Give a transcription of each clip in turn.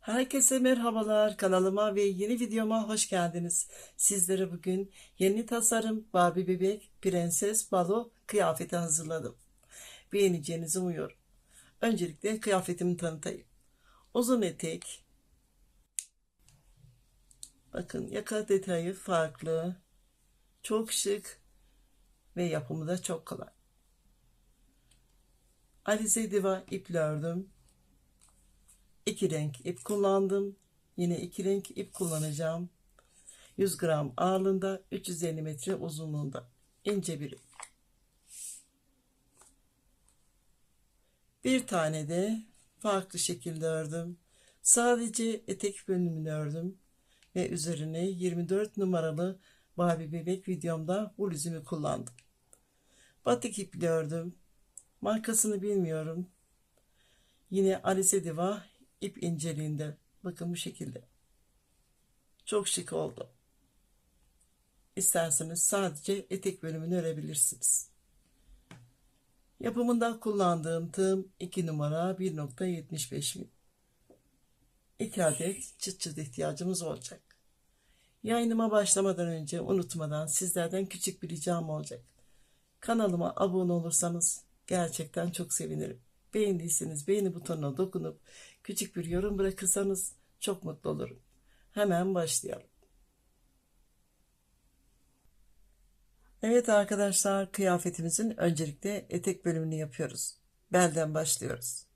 Herkese merhabalar, kanalıma ve yeni videoma hoş geldiniz. Sizlere bugün yeni tasarım Barbie bebek prenses balo kıyafeti hazırladım. Beğeneceğinizi umuyorum. Öncelikle kıyafetimi tanıtayım. Uzun etek, bakın yaka detayı farklı, çok şık ve yapımı da çok kolay. Alize Diva iple ördüm. İki renk ip kullandım. Yine iki renk ip kullanacağım. 100 gram ağırlığında, 350 metre uzunluğunda ince bir ip. Bir tane de farklı şekilde ördüm. Sadece etek bölümünü ördüm ve üzerine 24 numaralı Barbie bebek videomda bu yüzümü kullandım. Batik iple ördüm. Markasını bilmiyorum. Yine Alize Diva ip inceliğinde. Bakın bu şekilde. Çok şık oldu. İsterseniz sadece etek bölümünü örebilirsiniz. Yapımında kullandığım tığım 2 numara 1,75 mm. 2 adet çıt çıt ihtiyacımız olacak. Yayınıma başlamadan önce unutmadan sizlerden küçük bir ricam olacak. Kanalıma abone olursanız gerçekten çok sevinirim. Beğendiyseniz beğeni butonuna dokunup küçük bir yorum bırakırsanız çok mutlu olurum. Hemen başlayalım. Evet arkadaşlar, kıyafetimizin öncelikle etek bölümünü yapıyoruz. Belden başlıyoruz.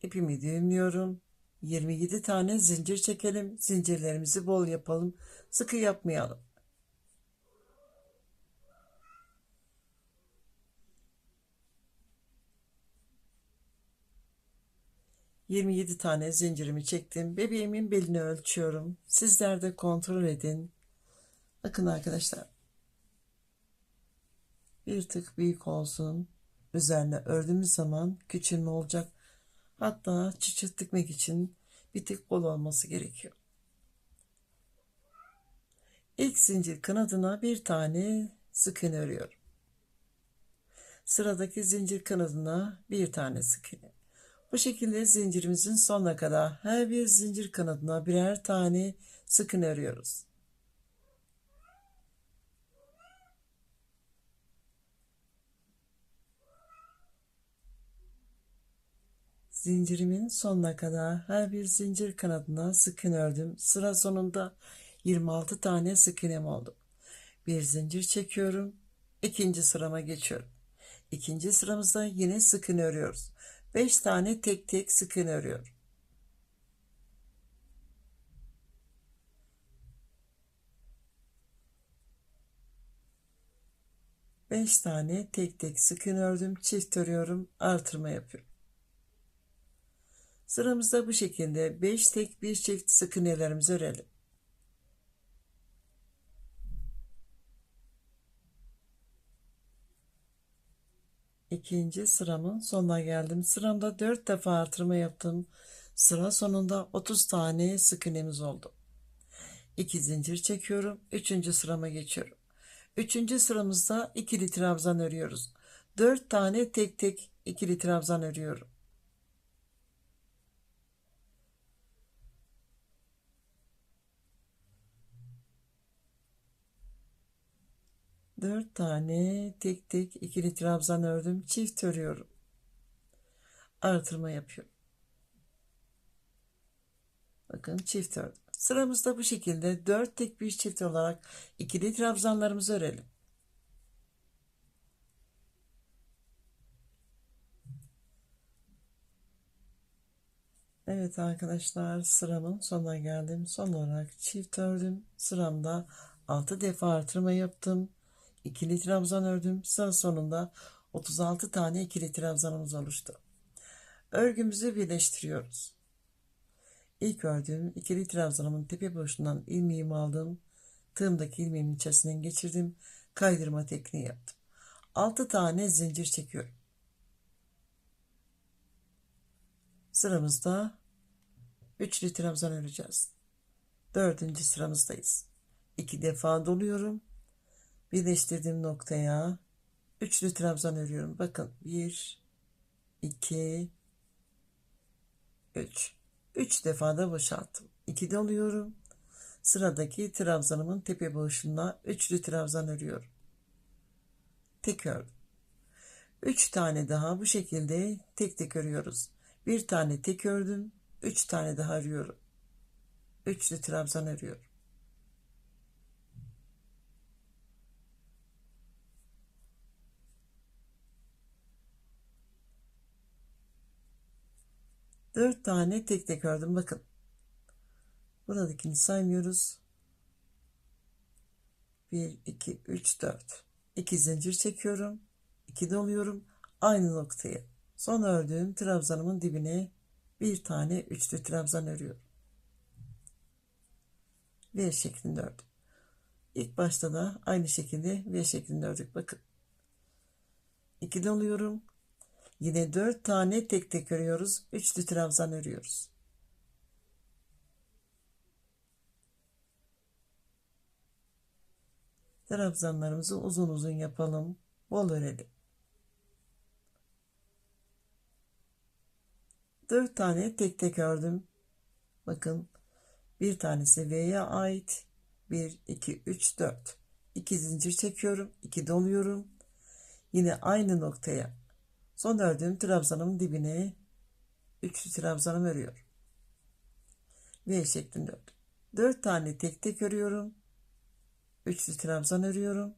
İpimi düğümlüyorum. 27 tane zincir çekelim. Zincirlerimizi bol yapalım. Sıkı yapmayalım. 27 tane zincirimi çektim. Bebeğimin belini ölçüyorum. Sizler de kontrol edin. Bakın arkadaşlar. Bir tık büyük olsun. Üzerine ördüğümüz zaman küçülme olacak. Hatta çıçırt dikmek için bir tık bol olması gerekiyor. İlk zincir kanadına bir tane sık iğne örüyorum. Sıradaki zincir kanadına bir tane sık iğne. Bu şekilde zincirimizin sonuna kadar her bir zincir kanadına birer tane sık iğne örüyoruz. Zincirimin sonuna kadar her bir zincir kanadına sık iğne ördüm. Sıra sonunda 26 tane sık iğnem oldu. Bir zincir çekiyorum. İkinci sırama geçiyorum. İkinci sıramızda yine sık iğne örüyoruz. 5 tane tek tek sık iğne örüyorum. 5 tane tek tek sık iğne ördüm. Çift örüyorum. Artırma yapıyorum. Sıramızda bu şekilde 5 tek bir çift sık iğnelerimizi örelim. İkinci sıramın sonuna geldim. Sıramda 4 defa artırma yaptım. Sıra sonunda 30 tane sık iğnemiz oldu. 2 zincir çekiyorum. Üçüncü sırama geçiyorum. Üçüncü sıramızda ikili trabzan örüyoruz. 4 tane tek tek ikili trabzan örüyorum. 4 tane tek tek ikili trabzan ördüm. Çift örüyorum. Artırma yapıyorum. Bakın çift ördüm. Sıramızda bu şekilde 4 tek bir çift olarak ikili trabzanlarımızı örelim. Evet arkadaşlar, sıramın sonuna geldim. Son olarak çift ördüm. Sıramda 6 defa artırma yaptım. İkili trabzan ördüm. Sıra sonunda 36 tane ikili trabzanımız oluştu. Örgümüzü birleştiriyoruz. İlk ördüğüm ikili trabzanımın tepe boşluğundan ilmeğimi aldım. Tığımdaki ilmeğimin içerisinden geçirdim. Kaydırma tekniği yaptım. 6 tane zincir çekiyorum. Sıramızda üçlü trabzan öreceğiz. Dördüncü sıramızdayız. 2 defa doluyorum. Birleştirdiğim noktaya üçlü trabzan örüyorum. Bakın 1, 2, 3. 3 defa da boşalttım. 2 doluyorum. Sıradaki trabzanımın tepe boşluğuna üçlü trabzan örüyorum. Tek ördüm. 3 tane daha bu şekilde tek tek örüyoruz. Bir tane tek ördüm. 3 tane daha örüyorum. Üçlü trabzan örüyorum. Dört tane tek tek ördüm. Bakın. Buradakini saymıyoruz. 1, 2, 3, 4. 2 zincir çekiyorum. 2 doluyorum. Aynı noktaya. Son ördüğüm trabzanımın dibine bir tane üçlü trabzan örüyorum. V şeklinde ördüm. İlk başta da aynı şekilde V şeklinde ördük. Bakın. 2 doluyorum. Yine 4 tane tek tek örüyoruz. Üçlü trabzan örüyoruz. Trabzanlarımızı uzun uzun yapalım. Bol örelim. 4 tane tek tek ördüm. Bakın. Bir tanesi V'ye ait. 1, 2, 3, 4. 2 zincir çekiyorum. 2 doluyorum. Yine aynı noktaya son ördüğüm trabzanımın dibine üçlü trabzanımı örüyorum. V şeklinde ördüm. 4 tane tek tek örüyorum. Üçlü trabzan örüyorum.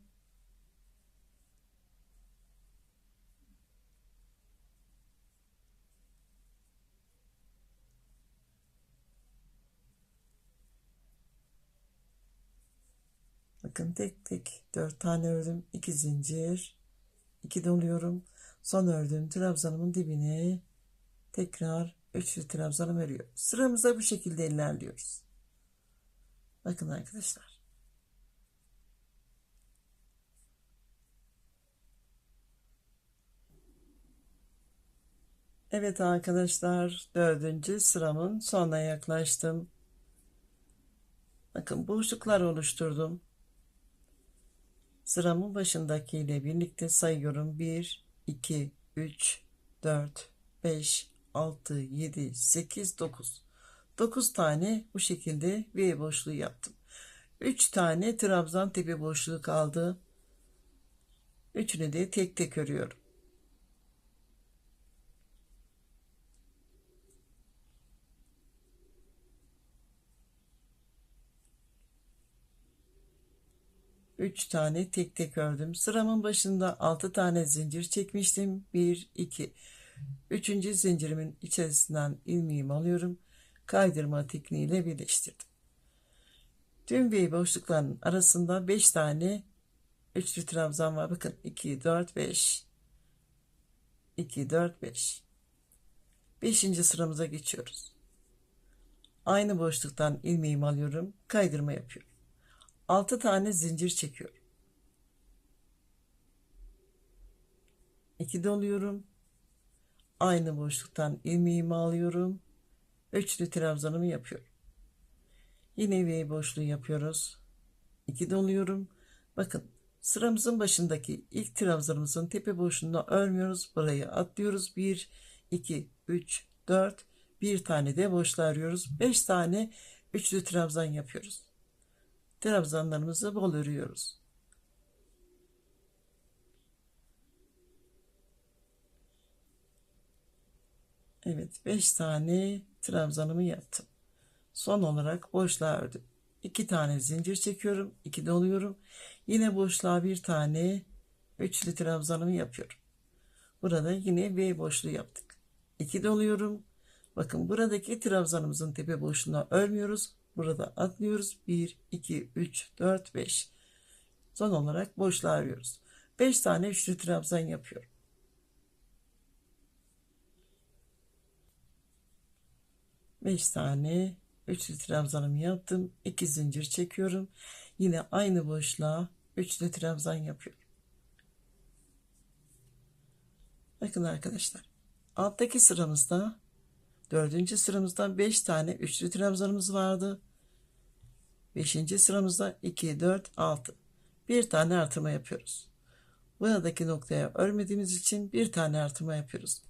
Bakın tek tek 4 tane ördüm. 2 zincir. 2 doluyorum. Son ördüğüm trabzanımın dibine tekrar üçlü trabzanımı örüyorum. Sıramızda bu şekilde ilerliyoruz. Bakın arkadaşlar. Evet arkadaşlar, dördüncü sıramın sonuna yaklaştım. Bakın boşluklar oluşturdum. Sıramın başındaki ile birlikte sayıyorum. 1, 2, 3, 4, 5, 6, 7, 8, 9. 9 tane bu şekilde V boşluğu yaptım. 3 tane trabzan tepe boşluğu kaldı. Üçünü de tek tek örüyorum. Üç tane tek tek ördüm. Sıramın başında 6 tane zincir çekmiştim. 1, 2. Üçüncü zincirimin içerisinden ilmeğimi alıyorum. Kaydırma tekniğiyle birleştirdim. Tüm V boşlukların arasında 5 tane üçlü trabzan var. Bakın 2, 4, 5. 2, 4, 5. 5. sıramıza geçiyoruz. Aynı boşluktan ilmeğimi alıyorum. Kaydırma yapıyorum. 6 tane zincir çekiyorum. 2 doluyorum. Aynı boşluktan ilmeğimi alıyorum. Üçlü trabzanımı yapıyorum. Yine V boşluğu yapıyoruz. 2 doluyorum. Bakın sıramızın başındaki ilk trabzanımızın tepe boşluğunda örmüyoruz. Burayı atlıyoruz. 1, 2, 3, 4. Bir tane de boşluğa örüyoruz. 5 tane üçlü trabzan yapıyoruz. Trabzanlarımızı bol örüyoruz. Evet, 5 tane trabzanımı yaptım. Son olarak boşluğa ördüm. 2 tane zincir çekiyorum. 2 doluyorum. Yine boşluğa bir tane üçlü trabzanımı yapıyorum. Burada yine V boşluğu yaptık. 2 doluyorum. Bakın buradaki trabzanımızın tepe boşluğuna örmüyoruz. Burada atlıyoruz. 1, 2, 3, 4, 5. Son olarak boşluğa örüyoruz. 5 tane üçlü trabzan yapıyorum. Beş tane üçlü trabzanımı yaptım. 2 zincir çekiyorum. Yine aynı boşluğa üçlü trabzan yapıyorum. Bakın arkadaşlar. Alttaki sıramızda dördüncü sıramızda 5 tane üçlü trabzanımız vardı. 5. sıramızda 2, 4, 6. Bir tane artırma yapıyoruz. Buradaki noktaya örmediğimiz için bir tane artırma yapıyoruz.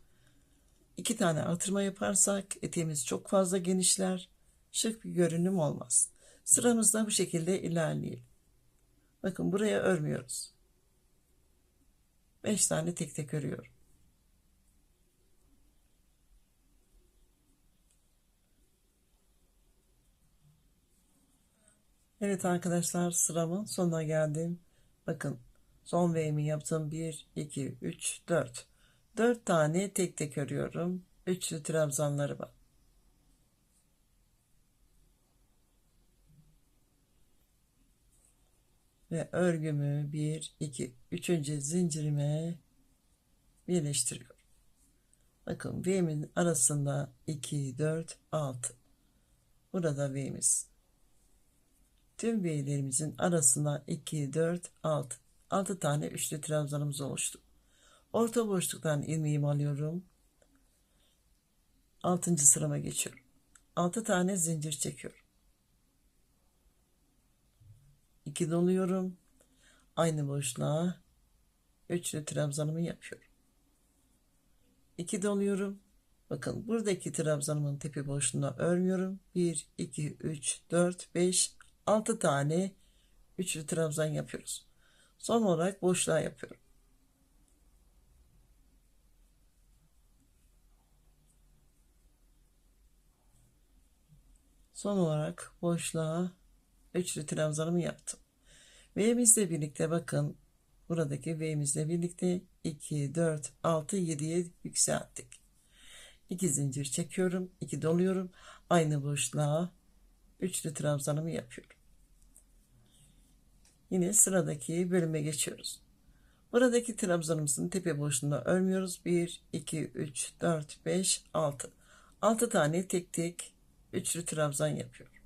2 tane artırma yaparsak eteğimiz çok fazla genişler. Şık bir görünüm olmaz. Sıramızda bu şekilde ilerleyelim. Bakın buraya örmüyoruz. 5 tane tek tek örüyorum. Evet arkadaşlar, sıramın sonuna geldim. Bakın son V'mi yaptım. 1, 2, 3, 4. 4 tane tek tek örüyorum. Üçlü trabzanları var. Ve örgümü 1, 2, 3. zincirime birleştiriyorum. Bakın V'min arasında 2, 4, 6. Burada V'miz. Tüm V'lerimizin arasında 2, 4, 6. 6 tane üçlü trabzanımız oluştu. Orta boşluktan ilmeğimi alıyorum. 6. sırama geçiyorum. 6 tane zincir çekiyorum. 2 doluyorum. Aynı boşluğa üçlü trabzanımı yapıyorum. 2 doluyorum. Bakın buradaki trabzanımın tepe boşluğuna örmüyorum. 1, 2, 3, 4, 5, 6 tane üçlü trabzan yapıyoruz. Son olarak boşluğa yapıyorum. Son olarak boşluğa üçlü trabzanımı yaptım. V'mizle birlikte bakın buradaki V'mizle birlikte 2, 4, 6, 7'ye yükselttik. 2 zincir çekiyorum. 2 doluyorum. Aynı boşluğa üçlü trabzanımı yapıyorum. Yine sıradaki bölüme geçiyoruz. Buradaki trabzanımızın tepe boşluğunda örmüyoruz. 1, 2, 3, 4, 5, 6. 6 tane tek tek üçlü trabzan yapıyorum.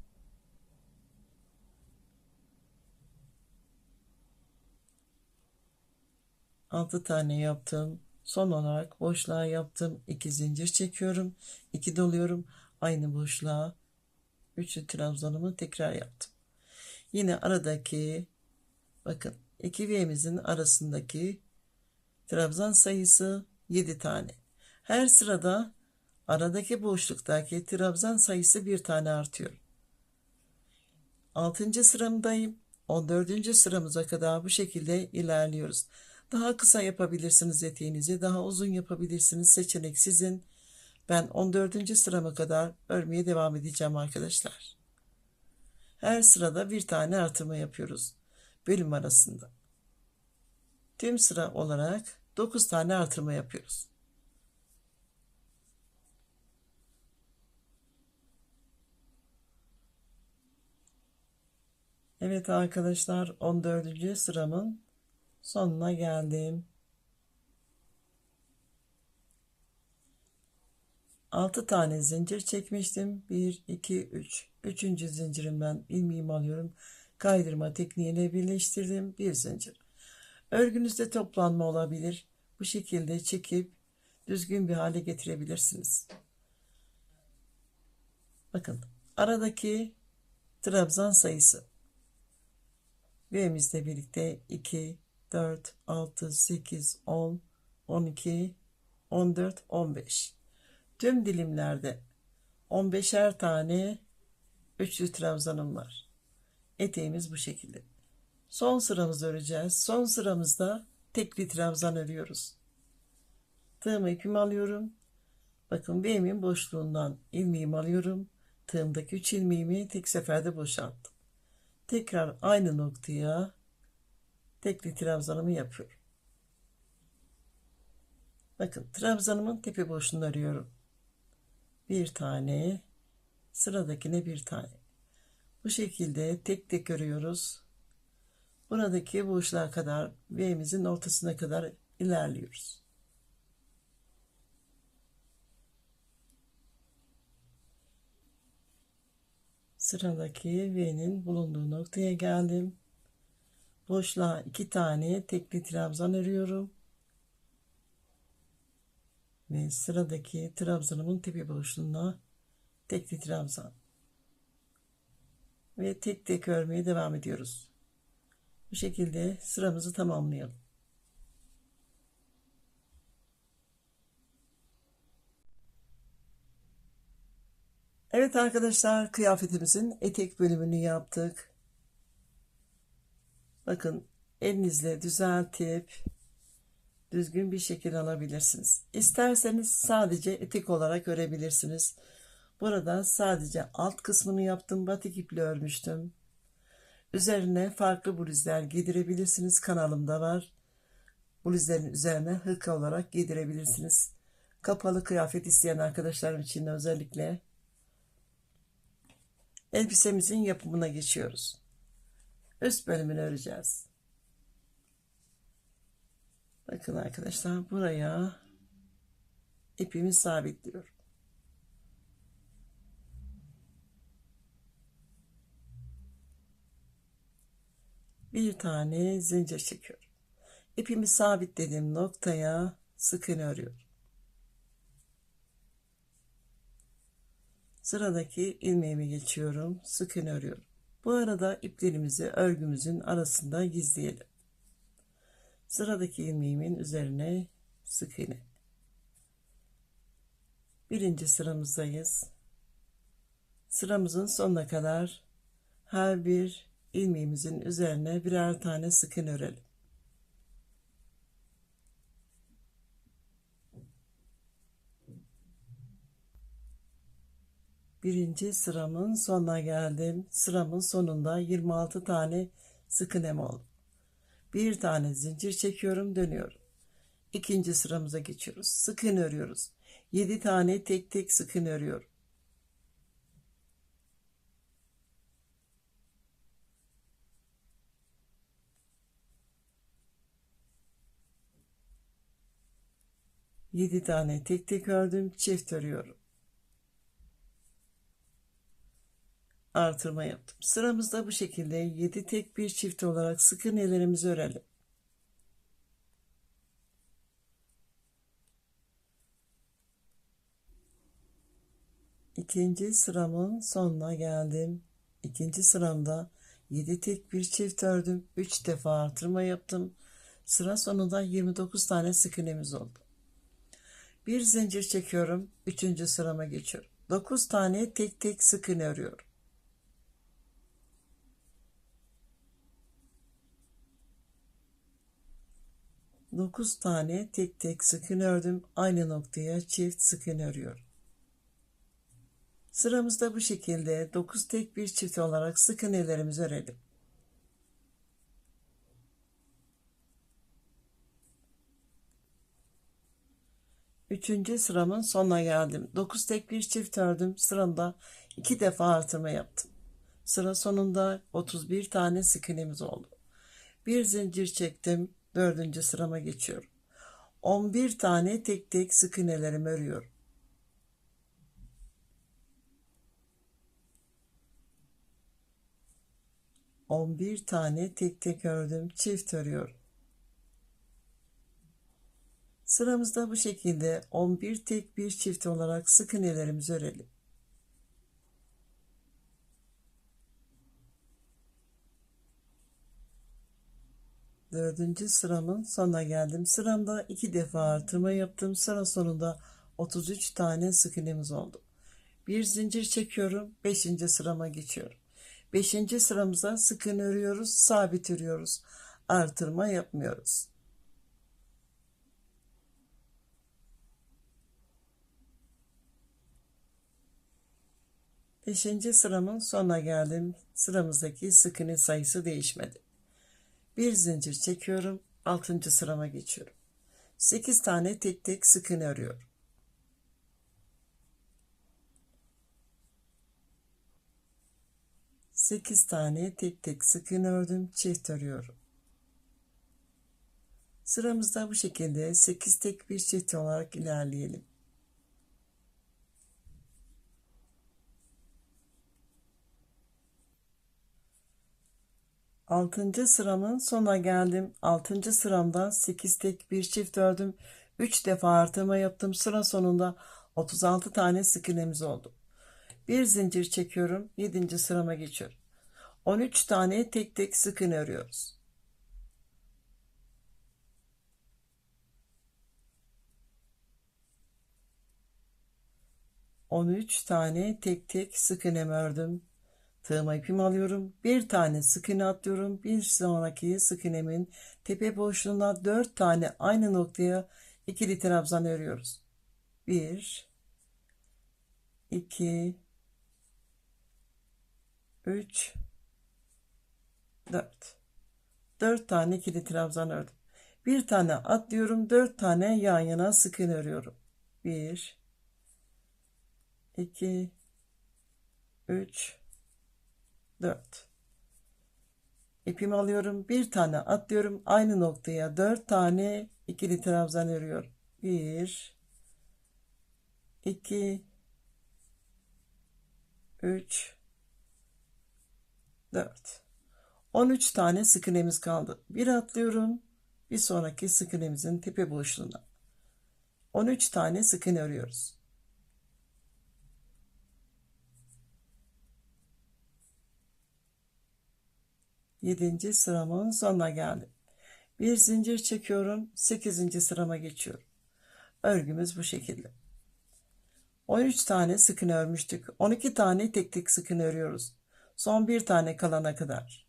Altı tane yaptım. Son olarak boşluğa yaptım. 2 zincir çekiyorum. 2 doluyorum. Aynı boşluğa üçlü trabzanımı tekrar yaptım. Yine aradaki bakın 2 V'mizin arasındaki trabzan sayısı 7 tane. Her sırada aradaki boşluktaki trabzan sayısı bir tane artıyor. 6. sıramdayım. 14. sıramıza kadar bu şekilde ilerliyoruz. Daha kısa yapabilirsiniz eteğinizi, daha uzun yapabilirsiniz. Seçenek sizin. Ben 14. sırama kadar örmeye devam edeceğim arkadaşlar. Her sırada bir tane artırma yapıyoruz bölüm arasında. Tüm sıra olarak 9 tane artırma yapıyoruz. Evet arkadaşlar, 14. sıramın sonuna geldim. 6 tane zincir çekmiştim. 1, 2, 3. 3. zincirimden ilmeğimi alıyorum. Kaydırma tekniğiyle birleştirdim. Bir zincir. Örgünüzde toplanma olabilir. Bu şekilde çekip düzgün bir hale getirebilirsiniz. Bakın aradaki trabzan sayısı V'mizle birlikte 2, 4, 6, 8, 10, 12, 14, 15. Tüm dilimlerde 15'er tane üçlü trabzanım var. Eteğimiz bu şekilde. Son sıramızı öreceğiz. Son sıramızda tekli trabzan örüyoruz. Tığımı ipimi alıyorum. Bakın V'min boşluğundan ilmeğimi alıyorum. Tığımdaki 3 ilmeğimi tek seferde boşalttım. Tekrar aynı noktaya tekli trabzanımı yapıyorum. Bakın trabzanımın tepe boşluğunu örüyorum. Bir tane, sıradakine bir tane. Bu şekilde tek tek örüyoruz. Buradaki boşluğa kadar V'mizin ortasına kadar ilerliyoruz. Sıradaki V'nin bulunduğu noktaya geldim. Boşluğa 2 tane tekli trabzan örüyorum. Ve sıradaki trabzanımın tepe boşluğuna tekli trabzan. Ve tek tek örmeye devam ediyoruz. Bu şekilde sıramızı tamamlayalım. Evet arkadaşlar, kıyafetimizin etek bölümünü yaptık. Bakın, elinizle düzeltip düzgün bir şekil alabilirsiniz. İsterseniz sadece etek olarak örebilirsiniz. Burada sadece alt kısmını yaptım. Batik iple örmüştüm. Üzerine farklı bluzlar giydirebilirsiniz. Kanalımda var. Bluzların üzerine hırka olarak giydirebilirsiniz. Kapalı kıyafet isteyen arkadaşlarım için özellikle elbisemizin yapımına geçiyoruz. Üst bölümünü öreceğiz. Bakın arkadaşlar, buraya ipimi sabitliyorum. Bir tane zincir çekiyorum. İpimi sabitlediğim noktaya sık iğne örüyorum. Sıradaki ilmeğimi geçiyorum. Sık iğne örüyorum. Bu arada iplerimizi örgümüzün arasında gizleyelim. Sıradaki ilmeğimin üzerine sık iğne. Birinci sıramızdayız. Sıramızın sonuna kadar her bir ilmeğimizin üzerine birer tane sık iğne örelim. Birinci sıramın sonuna geldim. Sıramın sonunda 26 tane sık iğnem oldu. Bir tane zincir çekiyorum, dönüyorum. İkinci sıramıza geçiyoruz. Sık iğne örüyoruz. 7 tane tek tek sık iğne örüyorum. Yedi tane tek tek ördüm, çift örüyorum. Artırma yaptım. Sıramızda bu şekilde 7 tek bir çift olarak sık iğnelerimizi örelim. İkinci sıramın sonuna geldim. İkinci sıramda 7 tek bir çift ördüm. 3 defa artırma yaptım. Sıra sonunda 29 tane sık iğnemiz oldu. Bir zincir çekiyorum. Üçüncü sırama geçiyorum. 9 tane tek tek sık iğne örüyorum. Dokuz tane tek tek sık iğne ördüm. Aynı noktaya çift sık iğne örüyorum. Sıramızda bu şekilde 9 tek bir çift olarak sık iğnelerimizi örelim. Üçüncü sıramın sonuna geldim. 9 tek bir çift ördüm. Sıramda 2 defa artırma yaptım. Sıra sonunda 31 tane sık iğnemiz oldu. Bir zincir çektim. Dördüncü sırama geçiyorum. 11 tane tek tek sık iğnelerimi örüyorum. 11 tane tek tek ördüm, çift örüyorum. Sıramızda bu şekilde 11 tek bir çift olarak sık iğnelerimizi örelim. Dördüncü sıramın sonuna geldim. Sıramda 2 defa artırma yaptım. Sıra sonunda 33 tane sık iğnemiz oldu. Bir zincir çekiyorum. 5. sırama geçiyorum. 5. sıramıza sık iğne örüyoruz, sabit örüyoruz. Artırma yapmıyoruz. Beşinci sıramın sonuna geldim. Sıramızdaki sık iğne sayısı değişmedi. Bir zincir çekiyorum. 6. sırama geçiyorum. 8 tane tek tek sık iğne örüyorum. 8 tane tek tek sık iğne ördüm, çift örüyorum. Sıramızda bu şekilde 8 tek bir çift olarak ilerleyelim. 6. sıramın sonuna geldim. 6. sıramda 8 tek bir çift ördüm. 3 defa artırma yaptım. Sıra sonunda 36 tane sık iğnemiz oldu. Bir zincir çekiyorum. 7. sırama geçiyorum. 13 tane tek tek sık iğne örüyoruz. 13 tane tek tek sık iğne ördüm. Tığıma ipimi alıyorum. Bir tane sık iğne atlıyorum. Bir sonraki sık iğnemin tepe boşluğuna 4 tane aynı noktaya ikili trabzan örüyoruz. 1 2 3 4 4 tane ikili trabzan ördüm. Bir tane atlıyorum. 4 tane yan yana sık iğne örüyorum. 1 2 3 4 ipimi alıyorum. Bir tane atlıyorum. Aynı noktaya 4 tane ikili trabzan örüyorum. 1 2 3 4 13 tane sık iğnemiz kaldı. Bir atlıyorum. Bir sonraki sık iğnemizin tepe boşluğuna 13 tane sık iğne örüyoruz. Yedinci sıramın sonuna geldim. Bir zincir çekiyorum. 8. sırama geçiyorum. Örgümüz bu şekilde. 13 tane sık iğne örmüştük. 12 tane tek tek sık iğne örüyoruz. Son bir tane kalana kadar.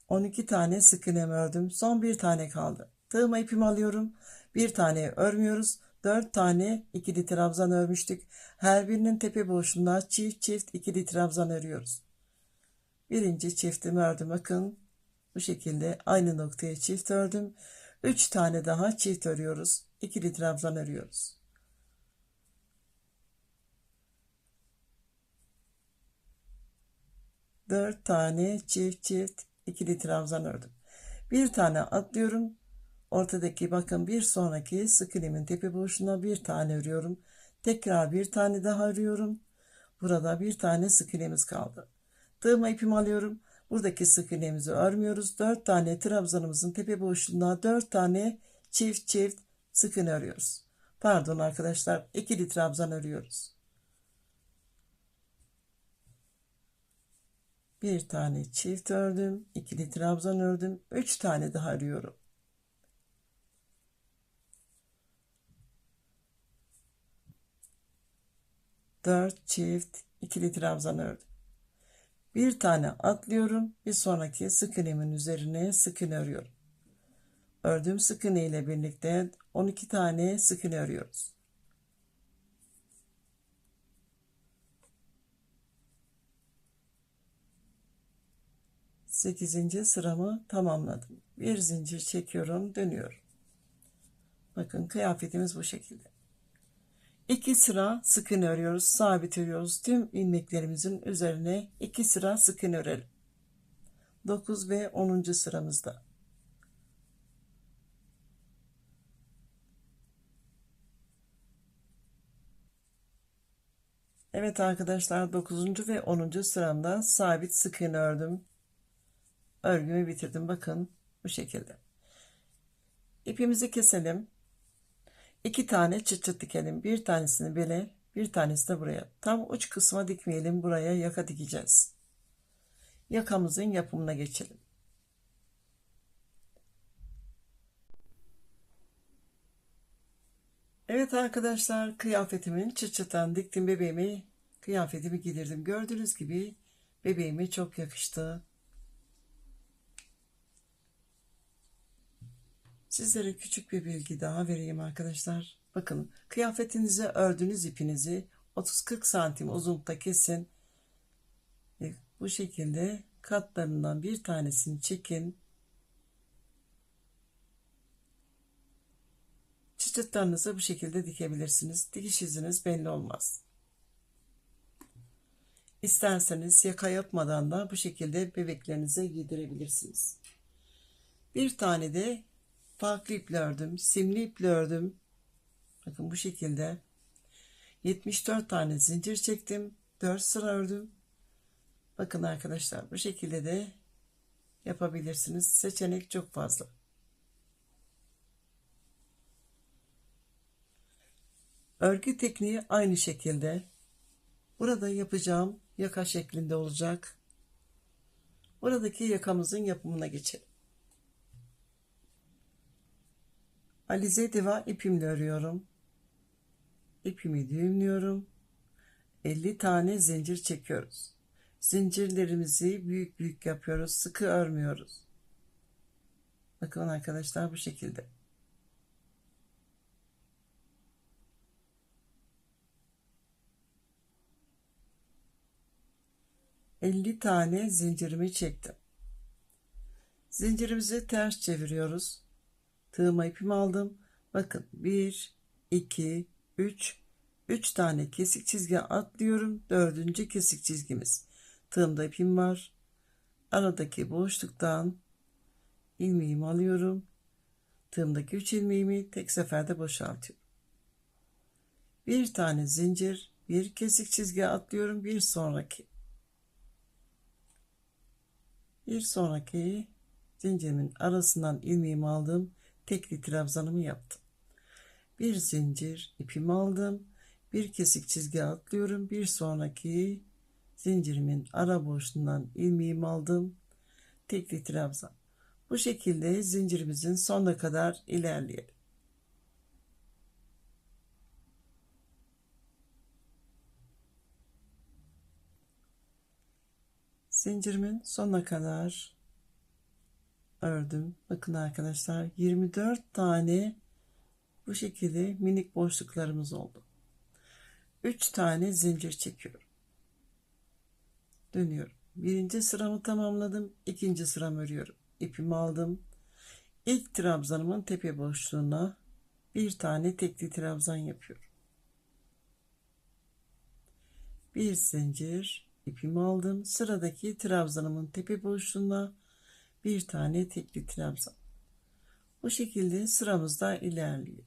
...12 tane sık iğne ördüm. Son bir tane kaldı. Tığıma ipimi alıyorum. Bir tane örmüyoruz. 4 tane ikili trabzan örmüştük. Her birinin tepe boşluğuna çift çift ikili trabzan örüyoruz. Birinci çiftimi ördüm. Bakın bu şekilde aynı noktaya çift ördüm. 3 tane daha çift örüyoruz. İkili trabzan örüyoruz. Dört tane çift çift ikili trabzan ördüm. Bir tane atlıyorum. Ortadaki bakın bir sonraki sık iğnemin tepe boşluğuna bir tane örüyorum. Tekrar bir tane daha örüyorum. Burada bir tane sık iğnemiz kaldı. Tığıma ipimi alıyorum. Buradaki sık iğnemizi örmüyoruz. 4 tane trabzanımızın tepe boşluğuna 4 tane çift çift sık iğne örüyoruz. Pardon arkadaşlar, ikili trabzan örüyoruz. Bir tane çift ördüm, ikili trabzan ördüm, 3 tane daha örüyorum. Dört çift ikili trabzan ördüm. Bir tane atlıyorum, bir sonraki sık iğnemin üzerine sık iğne örüyorum. Ördüğüm sık iğne ile birlikte 12 tane sık iğne örüyoruz. Sekizinci sıramı tamamladım. Bir zincir çekiyorum, dönüyorum. Bakın kıyafetimiz bu şekilde. 2 sıra sık iğne örüyoruz, sabit örüyoruz. Tüm ilmeklerimizin üzerine 2 sıra sık iğne örelim. 9 ve 10. sıramızda. Evet arkadaşlar, 9. ve 10. sıramda sabit sık iğne ördüm. Örgümü bitirdim. Bakın bu şekilde. İpimizi keselim. 2 tane çıt çıt dikelim. Bir tanesini böyle, bir tanesi de buraya. Tam uç kısma dikmeyelim. Buraya yaka dikeceğiz. Yakamızın yapımına geçelim. Evet arkadaşlar, kıyafetimin çıt çıttan diktim bebeğimi. Kıyafetimi giydirdim. Gördüğünüz gibi bebeğime çok yakıştı. Sizlere küçük bir bilgi daha vereyim arkadaşlar. Bakın, kıyafetinize ördüğünüz ipinizi 30-40 santim uzunlukta kesin. Bu şekilde katlarından bir tanesini çekin. Çıtçıtlarınızı bu şekilde dikebilirsiniz. Dikiş iziniz belli olmaz. İsterseniz yaka yapmadan da bu şekilde bebeklerinize giydirebilirsiniz. Bir tane de farklı iple ördüm. Simli iple ördüm. Bakın bu şekilde. 74 tane zincir çektim. 4 sıra ördüm. Bakın arkadaşlar, bu şekilde de yapabilirsiniz. Seçenek çok fazla. Örgü tekniği aynı şekilde. Burada yapacağım yaka şeklinde olacak. Buradaki yakamızın yapımına geçelim. Alize diva ipimle örüyorum. İpimi düğümlüyorum. 50 tane zincir çekiyoruz. Zincirlerimizi büyük büyük yapıyoruz. Sıkı örmüyoruz. Bakın arkadaşlar, bu şekilde. ...50 tane zincirimi çektim. Zincirimizi ters çeviriyoruz. Tığıma ipimi aldım. Bakın 1, 2, 3 tane kesik çizgi atlıyorum. 4. kesik çizgimiz. Tığımda ipim var. Aradaki boşluktan ilmeğimi alıyorum. Tığımdaki 3 ilmeğimi tek seferde boşaltıyorum. Bir tane zincir, bir kesik çizgi atlıyorum. Bir sonraki zincirimin arasından ilmeğimi aldım. Tekli trabzanımı yaptım. Bir zincir ipimi aldım. Bir kesik çizgi atlıyorum. Bir sonraki zincirimin ara boşluğundan ilmeğimi aldım. Tekli trabzan. Bu şekilde zincirimizin sonuna kadar ilerleyelim. Zincirimin sonuna kadar ördüm. Bakın arkadaşlar, 24 tane bu şekilde minik boşluklarımız oldu. 3 tane zincir çekiyorum. Dönüyorum. Birinci sıramı tamamladım. İkinci sıramı örüyorum. İpimi aldım. İlk trabzanımın tepe boşluğuna bir tane tekli trabzan yapıyorum. Bir zincir ipimi aldım. Sıradaki trabzanımın tepe boşluğuna bir tane tekli trabzan. Bu şekilde sıramızda ilerliyor.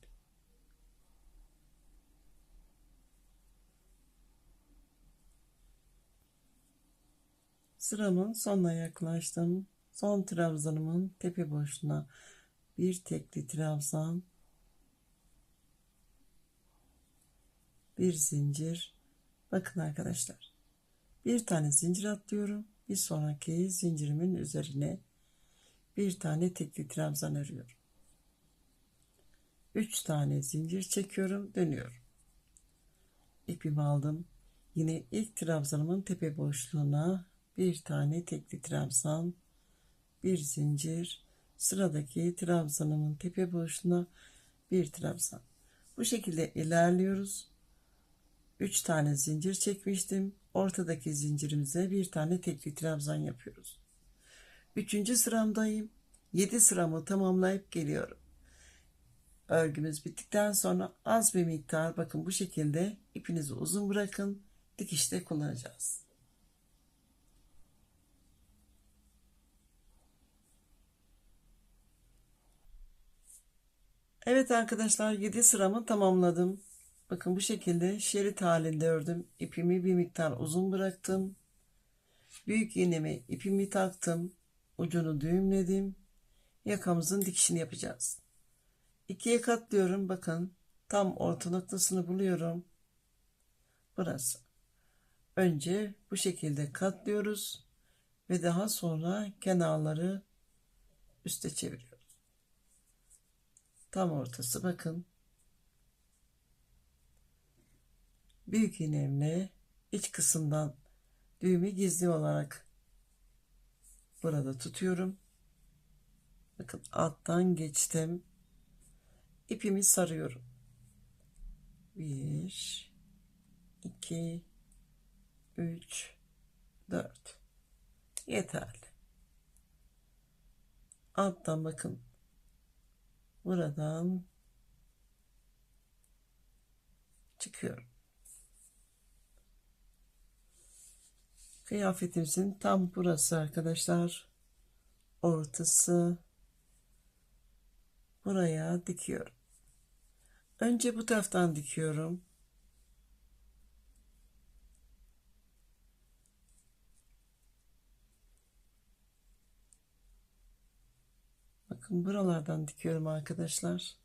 Sıramın sonuna yaklaştım. Son trabzanımın tepe boşluğuna bir tekli trabzan, bir zincir. Bakın arkadaşlar, bir tane zincir atlıyorum. Bir sonraki zincirimin üzerine bir tane tekli trabzan örüyorum. 3 tane zincir çekiyorum, dönüyorum. İpimi aldım. Yine ilk trabzanımın tepe boşluğuna bir tane tekli trabzan, bir zincir, sıradaki trabzanımın tepe boşluğuna bir trabzan. Bu şekilde ilerliyoruz. 3 tane zincir çekmiştim. Ortadaki zincirimize bir tane tekli trabzan yapıyoruz. 3. sıramdayım. 7 sıramı tamamlayıp geliyorum. Örgümüz bittikten sonra az bir miktar, bakın bu şekilde ipinizi uzun bırakın. Dikişte kullanacağız. Evet arkadaşlar, 7 sıramı tamamladım. Bakın bu şekilde şerit halinde ördüm. İpimi bir miktar uzun bıraktım. Büyük iğnemi ipimi taktım. Ucunu düğümledim. Yakamızın dikişini yapacağız. İkiye katlıyorum. Bakın tam orta noktasını buluyorum. Burası. Önce bu şekilde katlıyoruz ve daha sonra kenarları üste çeviriyoruz. Tam ortası, bakın. Büyük iğnemle iç kısımdan düğümü gizli olarak burada tutuyorum. Bakın alttan geçtim. İpimi sarıyorum. 1, 2, 3, 4. Yeterli. Alttan bakın. Buradan çıkıyorum. Kıyafetimizin tam burası arkadaşlar. Ortası. Buraya dikiyorum. Önce bu taraftan dikiyorum. Bakın buralardan dikiyorum arkadaşlar.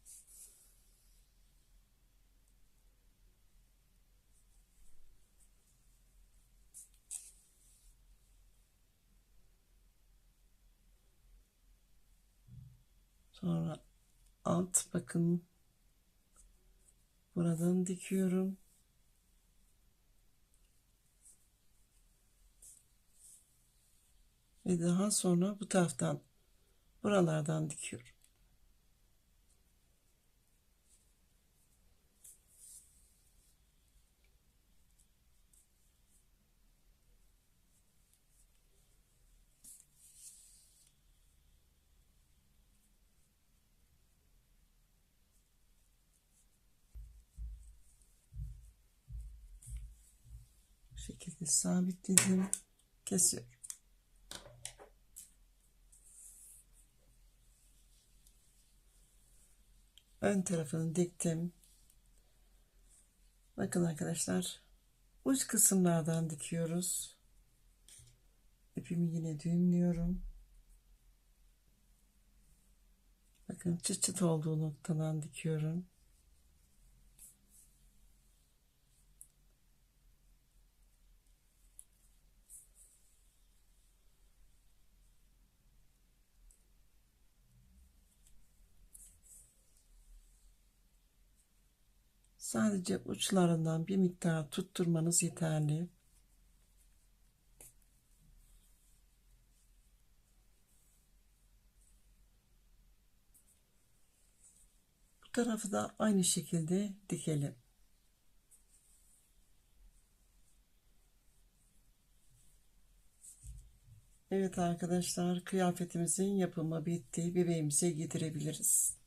Sonra alt bakın buradan dikiyorum. Ve daha sonra bu taraftan buralardan dikiyorum. Bu şekilde sabitledim. Kesiyorum. Ön tarafını diktim. Bakın arkadaşlar, uç kısımlardan dikiyoruz. İpimi yine düğümlüyorum. Bakın çıt çıt olduğu noktadan dikiyorum. Sadece uçlarından bir miktar tutturmanız yeterli. Bu tarafı da aynı şekilde dikelim. Evet arkadaşlar, kıyafetimizin yapımı bitti. Bebeğimize giydirebiliriz.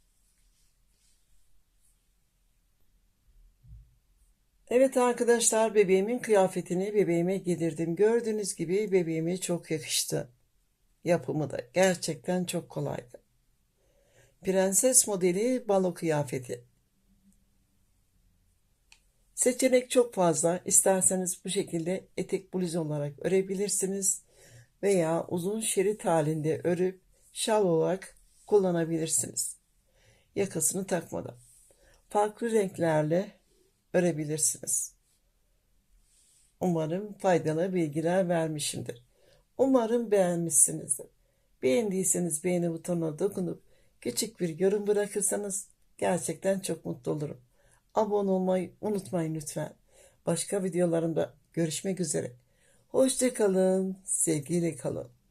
Evet arkadaşlar, bebeğimin kıyafetini bebeğime giydirdim. Gördüğünüz gibi bebeğime çok yakıştı. Yapımı da gerçekten çok kolaydı. Prenses modeli balo kıyafeti. Seçenek çok fazla. İsterseniz bu şekilde etek bluz olarak örebilirsiniz. Veya uzun şerit halinde örüp şal olarak kullanabilirsiniz. Yakasını takmadan. Farklı renklerle örebilirsiniz. Umarım faydalı bilgiler vermişimdir. Umarım beğenmişsinizdir. Beğendiyseniz beğeni butonuna dokunup küçük bir yorum bırakırsanız gerçekten çok mutlu olurum. Abone olmayı unutmayın lütfen. Başka videolarımda görüşmek üzere. Hoşça kalın, sevgiyle kalın.